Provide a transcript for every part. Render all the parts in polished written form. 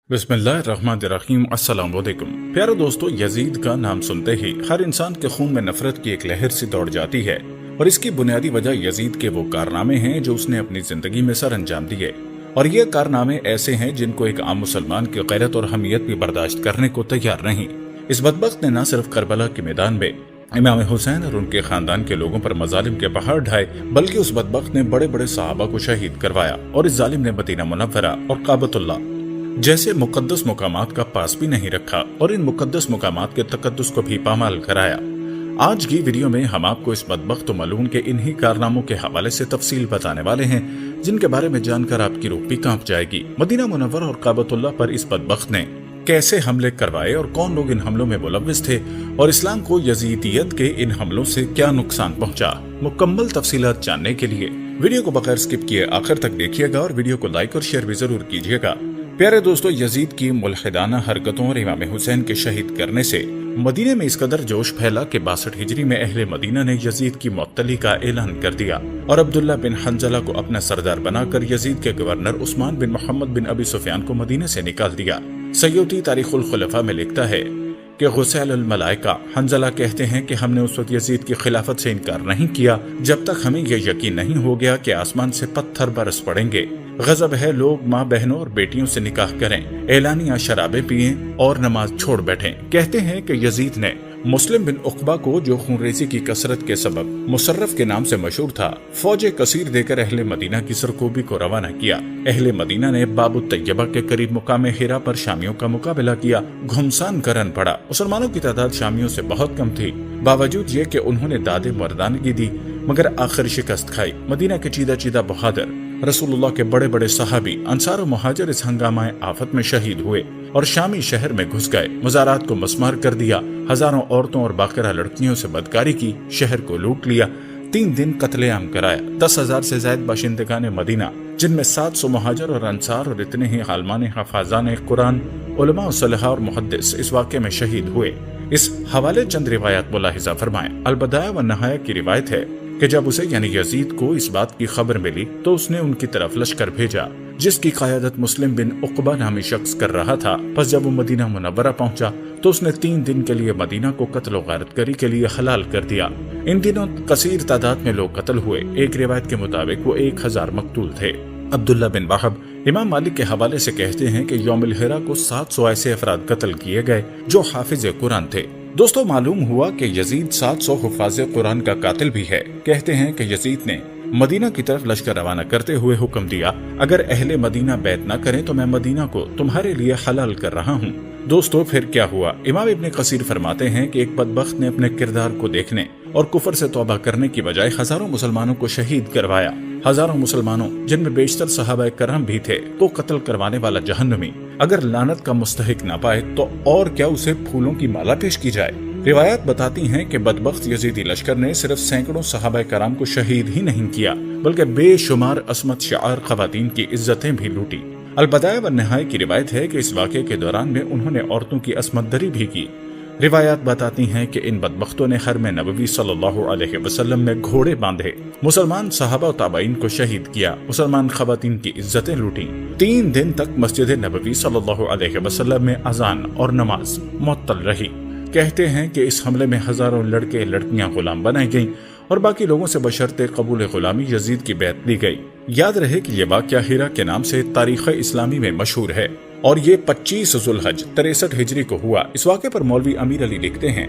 बिस्मिल्लाहिर्रहमानिर्रहीम। अस्सलाम वालेकुम। प्यारे दोस्तों, यजीद का नाम सुनते ही हर इंसान के खून में नफरत की एक लहर सी दौड़ जाती है और इसकी बुनियादी वजह यजीद के वो कारनामे हैं जो उसने अपनी जिंदगी में सर अंजाम दिए। और ये कारनामे ऐसे हैं जिनको एक आम मुसलमान की गैरत और हमीयत भी बर्दाश्त करने को तैयार नहीं। इस बदबख्त ने न सिर्फ करबला के मैदान में इमाम हुसैन और उनके खानदान के लोगों पर मजालिम के पहाड़ ढाए, बल्कि उस बदबख्त ने बड़े बड़े सहाबा को शहीद करवाया और इस जालिम ने मदीना मुनव्वरा और काबतुल्लाह जैसे मुकद्दस मुकामात का पास भी नहीं रखा और इन मुकद्दस मुकामात के तकद्दुस को भी पामाल कराया। आज की वीडियो में हम आपको इस बदबख्त मलून के इन्हीं कारनामों के हवाले से तफसील बताने वाले हैं जिनके बारे में जानकर आपकी रूह भी कांप जाएगी। मदीना मुनव्वरा और काबतुल्लाह पर इस बदबख्त ने कैसे हमले करवाए और कौन लोग इन हमलों में मुलव्विस थे और इस्लाम को यजीदियत के इन हमलों से क्या नुकसान पहुंचा। मुकम्मल तफसीलात जानने के लिए वीडियो को बगैर स्किप किए आखिर तक देखिएगा और वीडियो को लाइक और शेयर भी जरूर कीजिएगा। प्यारे दोस्तों, यजीद की मुल्हिदाना हरकतों और इमाम हुसैन के शहीद करने से मदीने में इस कदर जोश फैला कि 62 हिजरी में अहले मदीना ने यजीद की मुअत्तली का ऐलान कर दिया और अब्दुल्ला बिन हंजला को अपना सरदार बनाकर यजीद के गवर्नर उस्मान बिन मोहम्मद बिन अबी सुफियान को मदीने से निकाल दिया। सय्युती तारीखुल खुलफा में लिखता है कि गुसैल अल मलाइका हंजला कहते हैं कि हमने उस वक्त यजीद की खिलाफत से इनकार नहीं किया जब तक हमें यह यकीन नहीं हो गया कि आसमान से पत्थर बरस पड़ेंगे। गजब है, लोग माँ बहनों और बेटियों से निकाह करें, एलानिया शराबें पिएं और नमाज छोड़ बैठें। कहते हैं कि यजीद ने मुस्लिम बिन उक़बा को, जो खूनरेज़ी की कसरत के सबब मुसर्रफ के नाम से मशहूर था, फौज कसीर देकर अहले मदीना की सरकोबी को रवाना किया। अहले मदीना ने बाबु तैयबा के करीब मुकाम हिरा पर शामियों का मुकाबला किया। घुमसान करन पड़ा। मुसलमानों की तादाद शामियों से बहुत कम थी। बावजूद ये कि उन्होंने दादे मर्दानगी दी मगर आखिर शिकस्त खाई। मदीना के चीदा चीदा बहादुर रसूलुल्लाह के बड़े बड़े सहाबी अंसार और मुहाजिर इस हंगामाए आफत में शहीद हुए और शामी शहर में घुस गए। मज़ारात को मस्मार कर दिया। हजारों औरतों और बाकरा लड़कियों से बदकारी की, शहर को लूट लिया। 3 दिन कत्लेआम कराया। 10,000 से ज्यादा बाशिंदगान मदीना, जिनमें 700 मुहाजिर और अंसार और इतने ही आलमान हफाजान कुरान, उलमा, सलहा और मुहद्दिस इस वाक़े में शहीद हुए। इस हवाले चंद रिवायत मुलाहिजा फरमाएं। अल-बदाया व नहाया की रिवायत है कि जब उसे यानी यजीद को इस बात की खबर मिली तो उसने उनकी तरफ लश्कर भेजा जिसकी क़यादत मुस्लिम बिन उक़बा नामी शख्स कर रहा था। बस जब वो मदीना मुनव्वरा पहुंचा तो उसने 3 दिन के लिए मदीना को कत्ल व गारतगरी के लिए हलाल कर दिया। इन दिनों कसीर तादाद में लोग कत्ल हुए। एक रिवायत के मुताबिक वो 1000 मकतूल थे। अब्दुल्ला बिन वहब इमाम मालिक के हवाले से कहते हैं कि यौमुल हिरा को 700 ऐसे अफराद कत्ल किए गए जो हाफिज कुरान थे। दोस्तों, मालूम हुआ कि यजीद 700 हुफाज कुरान का कातिल भी है। कहते हैं कि यजीद ने मदीना की तरफ लश्कर रवाना करते हुए हुक्म दिया, अगर अहले मदीना बैत न करें तो मैं मदीना को तुम्हारे लिए हलाल कर रहा हूँ। दोस्तों, फिर क्या हुआ? इमाम इब्ने कसीर फरमाते हैं कि एक बदबख्त ने अपने किरदार को देखने और कुफर से तौबा करने की बजाय हजारों मुसलमानों को शहीद करवाया। हजारों मुसलमानों, जिनमें बेशतर सहाबाए करम भी थे, को कत्ल करवाने वाला जहन्नमी अगर लानत का मुस्तहिक न पाए तो और क्या उसे फूलों की माला पेश की जाए। रिवायत बताती हैं कि बदबख्त यजीदी लश्कर ने सिर्फ सैकड़ों सहाबाए कराम को शहीद ही नहीं किया बल्कि बेशुमार असमत शार खवातीन की इज्जतें भी लूटी। अल-बदाया व नहाया की रिवायत है कि इस वाक़े के दौरान में उन्होंने औरतों की असमत दरी भी की। रिवायात बताती हैं कि इन बदबख्तों ने हरम नबवी सल्लल्लाहु अलैहि वसल्लम में घोड़े बांधे, मुसलमान सहाबा और ताबाइन को शहीद किया, मुसलमान खवातीन की इज्जतें लूटी। 3 दिन तक मस्जिद नबवी सल्लल्लाहु अलैहि वसल्लम में अजान और नमाज मुअत्तल रही। कहते हैं कि इस हमले में हजारों लड़के लड़कियां गुलाम बनाई गईं और बाकी लोगों से बशर्ते कबूल गुलामी यजीद की बैत ली गई। याद रहे कि यह वाक़या हिरा के नाम से तारीख़ इस्लामी में मशहूर है और ये 25 ज़ुल्हज 63 हिजरी को हुआ। इस वाक़े पर मौलवी अमीर अली लिखते हैं,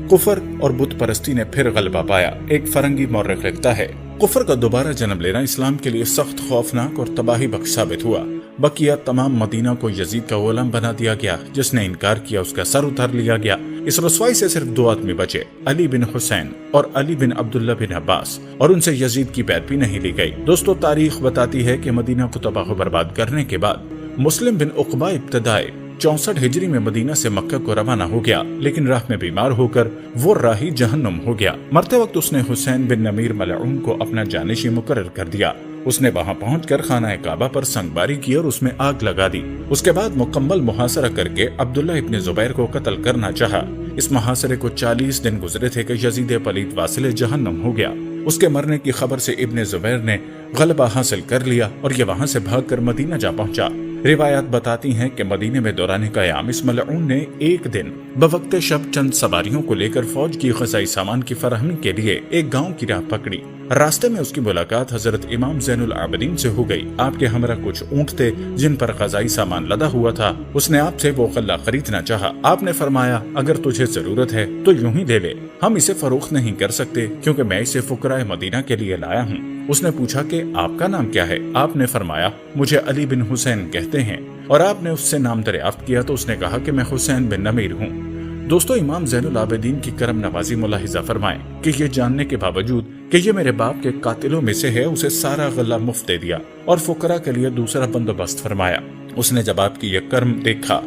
कुफर और बुत परस्ती ने फिर गलबा पाया। एक फरंगी मौरख लिखता है, कुफर का दोबारा जन्म लेना इस्लाम के लिए सख्त खौफनाक और तबाही बख्श साबित हुआ। बकिया तमाम मदीना को यजीद का गुलाम बना दिया गया। जिसने इनकार किया उसका सर उतार लिया गया। इस रसवाई से सिर्फ 2 आदमी बचे, अली बिन हुसैन और अली बिन अब्दुल्ला बिन अब्बास, और उनसे यजीद की बैत भी नहीं ली गई। दोस्तों, तारीख बताती है कि मदीना को तबाह बर्बाद करने के बाद मुस्लिम बिन उक़बा इब्तदाए 64 हिजरी में मदीना से मक्का को रवाना हो गया, लेकिन राह में बीमार होकर वो राही जहन्नुम हो गया। मरते वक्त उसने हुसैन बिन नमीर मलऊन को अपना जानिशी मुकर्रर कर दिया। उसने वहां पहुंचकर खाना काबा पर संगबारी की और उसमें आग लगा दी। उसके बाद मुकम्मल मुहासरा करके अब्दुल्ला इब्ने जुबैर को कत्ल करना चाहा। इस मुहासरे को 40 दिन गुजरे थे कि यजीद पलीद वासिल जहन्नुम हो गया। उसके मरने की खबर से इब्ने जुबैर ने गलबा हासिल कर लिया और ये वहां से भागकर मदीना जा पहुंचा। रिवायात बताती हैं कि मदीने में दौरान क़याम इस मलऊन ने एक दिन बवक्त शब चंद सवारियों को लेकर फौज की ग़ज़ाई सामान की फराहमी के लिए एक गांव की राह पकड़ी। रास्ते में उसकी मुलाकात हजरत इमाम ज़ैनुल आबिदीन से हो गई। आपके हमरा कुछ ऊंट थे जिन पर ग़ज़ाई सामान लदा हुआ था। उसने आपसे वो गल्ला खरीदना चाहा। आपने फरमाया, अगर तुझे जरूरत है तो यूं ही ले ले, हम इसे फरोख्त नहीं कर सकते क्योंकि मैं इसे फुकराए मदीना के लिए लाया हूँ। उसने पूछा कि आपका नाम क्या है? आपने फरमाया, मुझे अली बिन हुसैन कहते हैं। और आपने उससे नाम दरियाफ्त किया तो उसने कहा कि मैं हुसैन बिन नमीर हूँ। दोस्तों, इमाम ज़ैनुल आबिदीन की करम नवाजी मुलाहिजा फरमाएं कि ये जानने के बावजूद कि ये मेरे बाप के कातिलों में से है, उसे सारा गल्ला मुफ्त दे दिया और फुकरा के लिए दूसरा बंदोबस्त फरमाया। उसने जब आपकी यह कर्म देखा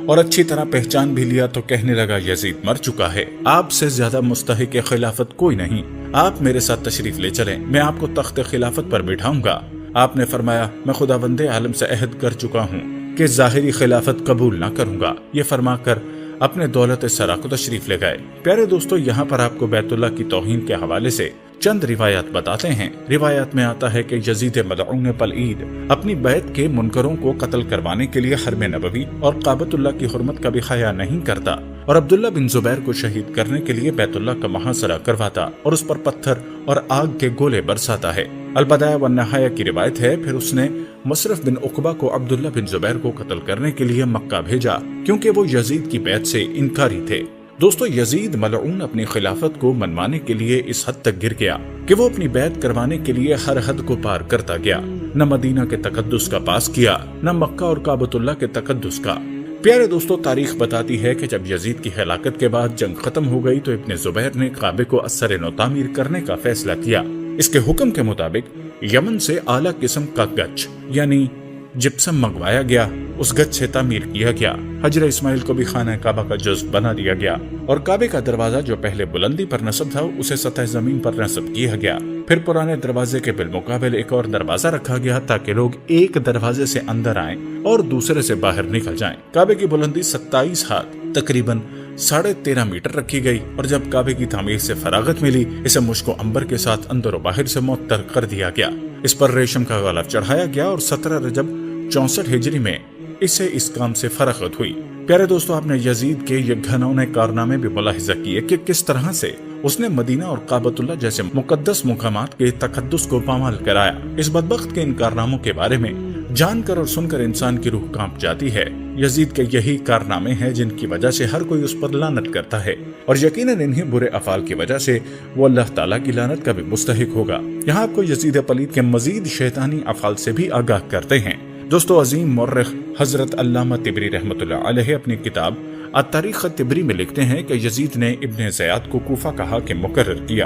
और अच्छी तरह पहचान भी लिया तो कहने लगा, यजीद मर चुका है, आपसे ज्यादा मुस्तहिक खिलाफत कोई नहीं, आप मेरे साथ तशरीफ ले चलें, मैं आपको तख्त खिलाफत पर बिठाऊंगा। आपने फरमाया, मैं खुदावंदे आलम से अहद कर चुका हूँ कि ज़ाहिरी खिलाफत कबूल न करूंगा। ये फरमा कर अपने दौलत सरा को तशरीफ ले गए। प्यारे दोस्तों, यहाँ पर आपको बैतुल्लाह की तौहीन के हवाले से चंद रिवायात बताते हैं। रिवायात में आता है कि यजीद मलऊन पलईद अपनी बैत के मुनकरों को कत्ल करवाने के लिए हरम नबवी और काबतुल्लाह की हुर्मत का भी खया नहीं करता और अब्दुल्ला बिन जुबैर को शहीद करने के लिए बैतुल्लाह का मुहासरा करवाता और उस पर पत्थर और आग के गोले बरसाता है। अल-बदाया व नहाया की रिवायत है, फिर उसने मुसरफ बिन उकबा को अब्दुल्ला बिन जुबैर को कत्ल करने के लिए मक्का भेजा क्योंकि वो यजीद की बैत से इनकारी थे। दोस्तों, यजीद मलऊन अपनी खिलाफत को मनवाने के लिए इस हद तक गिर गया कि वो अपनी बैत करवाने के लिए हर हद को पार करता गया। न मदीना के तकद्दुस का पास किया, न मक्का और काबतुल्लाह के तकद्दुस का। प्यारे दोस्तों, तारीख बताती है कि जब यजीद की हलाकत के बाद जंग खत्म हो गई तो इब्ने जुबैर ने काबे को अस्सर नो तामीर करने का फैसला किया। इसके हुक्म के मुताबिक यमन से आला किस्म का गच यानी जिप्सम मंगवाया गया, उस गच से तामीर किया गया। हजर इस्माइल को भी खाना काबा का जुज़्व बना दिया गया और काबे का दरवाजा जो पहले बुलंदी पर नस्ब था उसे सतह जमीन पर नस्ब किया गया। फिर पुराने दरवाजे के बिलमुकाबिल एक और दरवाजा रखा गया ताकि लोग एक दरवाजे से अंदर आएं और दूसरे से बाहर निकल जाएं। काबे की बुलंदी 27 हाथ तकरीबन 13.5 मीटर रखी गई और जब काबे की तामीर से फरागत मिली, इसे मुश्को अंबर के साथ अंदर और बाहर से मुअत्तर कर दिया गया। इस पर रेशम का गलफ चढ़ाया गया और 17 रजब 64 हिजरी में इसे इस काम से फरागत हुई। प्यारे दोस्तों, आपने यजीद के ये घनौने कारनामे भी मुलाहिजा किए कि किस तरह से उसने मदीना और काबतुल्लाह जैसे मुकद्दस मुकामात के तकद्दुस को पामाल कराया। इस बदबख्त के इन कारनामों के बारे में जानकर और सुनकर इंसान की रूह कांप जाती है। यजीद के यही कारनामे हैं जिनकी वजह से हर कोई उस पर लानत करता है और यकीनन इन्हीं बुरे अफाल की वजह से वो अल्लाह ताला की लानत का भी मुस्तहिक होगा। यहाँ आपको यजीद पलीद के मजीद शैतानी अफाल से भी आगाह करते हैं। दोस्तों, अजीम मुर्रिख हजरत अल्लामा तिबरी रहमतुल्लाह अलैहि अपनी किताब अत-तारीख तिबरी में लिखते हैं कि यजीद ने इब्ने ज़ियाद को कूफा का हाकिम मुकर्रर किया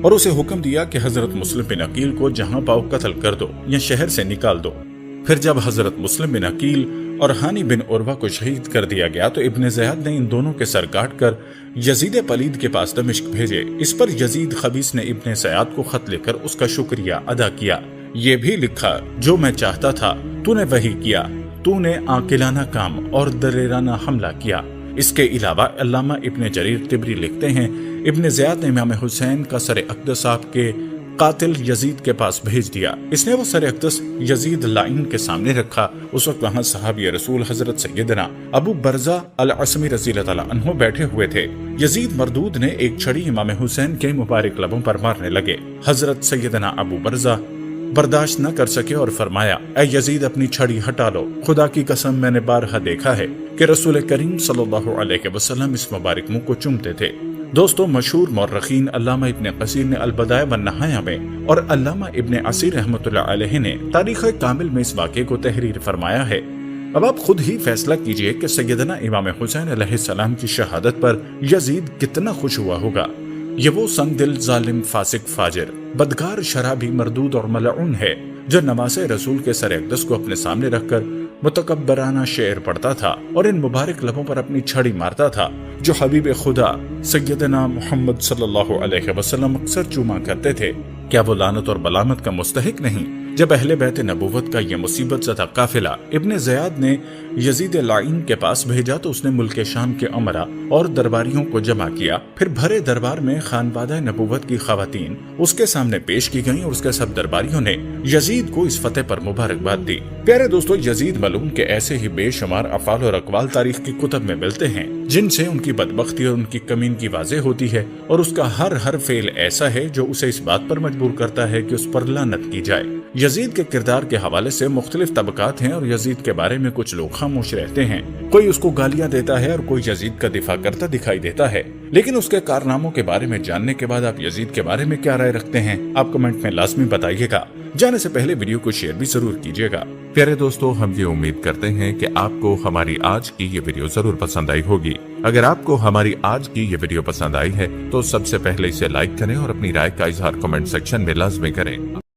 और उसे हुक्म दिया कि हजरत मुस्लिम बिन अकील को जहां पाओ कत्ल कर दो या शहर से निकाल दो। फिर जब हजरत मुस्लिम बिन अकील और हानी बिन उर्वा को शहीद कर दिया गया तो इब्ने ज़ियाद ने इन दोनों के सर काट कर यजीद पलीद के पास दमिश्क भेजे। इस पर यजीद खबीस ने इब्ने ज़ियाद को खत लिखकर उसका शुक्रिया अदा किया। ये भी लिखा, जो मैं चाहता था तूने वही किया, तूने आकिलाना काम और दलेराना हमला किया। इसके अलावा अल्लामा इब्ने जरीर तिबरी लिखते हैं, इब्ने ज़ियाद ने इमाम हुसैन का सर अक़दस आपके कातिल यजीद के पास भेज दिया। इसने वो सर अक़दस यजीद लाइन के सामने रखा। उस वक्त वहाँ सहाबी रसूल हजरत सैयदना अबू बरज़ा अल-असमी रज़ियल्लाहु ताला अन्हु बैठे हुए थे। यजीद मरदूद ने एक छड़ी इमाम हुसैन के मुबारक लबों पर मारने लगे। हजरत सैयदना अबू बरज़ा बर्दाश्त न कर सके और फरमाया, ऐ यजीद अपनी छड़ी हटा लो, खुदा की कसम मैंने बारहा देखा है कि रसूल करीम सल्लल्लाहु अलैहि वसल्लम इस मुबारक मुंह को चूमते थे। दोस्तों, मशहूर मौर्रखीन अल्लामा इब्ने कसीर ने अल-बदाया व नहाया में और अल्लामा इब्ने असीर रहमतुल्लाह अलैहि ने तारीख़ कामिल में इस वाक़े को तहरीर फरमाया है। अब आप खुद ही फैसला कीजिए कि सैयदना इमाम हुसैन अलैहिस्सलाम की शहादत पर यजीद कितना खुश हुआ होगा। ये वो संग दिल जालिम फासिक फाजिर बदकार शराबी मरदूद और मलऊन है जो नवासे रसूल के सर अक़दस को अपने सामने रखकर मुतकब्बराना शेर पढ़ता था और इन मुबारक लबों पर अपनी छड़ी मारता था जो हबीब खुदा सैयदना मोहम्मद सल्लल्लाहु अलैहि वसल्लम अक्सर चूमा करते थे। क्या वो लानत और बलामत का मुस्तहिक नहीं? जब अहले बैत नबूवत का ये मुसीबत ज़दा काफिला इब्ने ज़ियाद ने यजीद लाइन के पास भेजा तो उसने मुल्क शाम के अमरा और दरबारियों को जमा किया। फिर भरे दरबार में खानवादा नबूवत की खवातीन उसके सामने पेश की गईं और उसके सब दरबारियों ने यजीद को इस फतेह पर मुबारकबाद दी। प्यारे दोस्तों, यजीद मलून के ऐसे ही बेशुमार अफ़ाल और अक़वाल तारीख की कुतब में मिलते हैं जिनसे उनकी बदबख्ती और उनकी कमीनगी वाज़ेह होती है, और उसका हर फेल ऐसा है जो उसे इस बात पर मजबूर करता है कि उस पर लानत की जाए। यजीद के किरदार के हवाले से मुख्तलिफ तबकात हैं और यजीद के बारे में कुछ लोग खामोश रहते हैं। कोई उसको गालियां देता है और कोई यजीद का दिफा करता दिखाई देता है। लेकिन उसके कारनामों के बारे में जानने के बाद आप यजीद के बारे में क्या राय रखते हैं? आप कमेंट में लाजमी बताइएगा। जाने से पहले वीडियो को शेयर भी जरूर कीजिएगा। प्यारे दोस्तों, हम ये उम्मीद करते हैं कि आपको हमारी आज की ये वीडियो जरूर पसंद आई होगी। अगर आपको हमारी आज की ये वीडियो पसंद आई है तो सबसे पहले इसे लाइक करें और अपनी राय का इजहार कमेंट सेक्शन में लाजमी करें।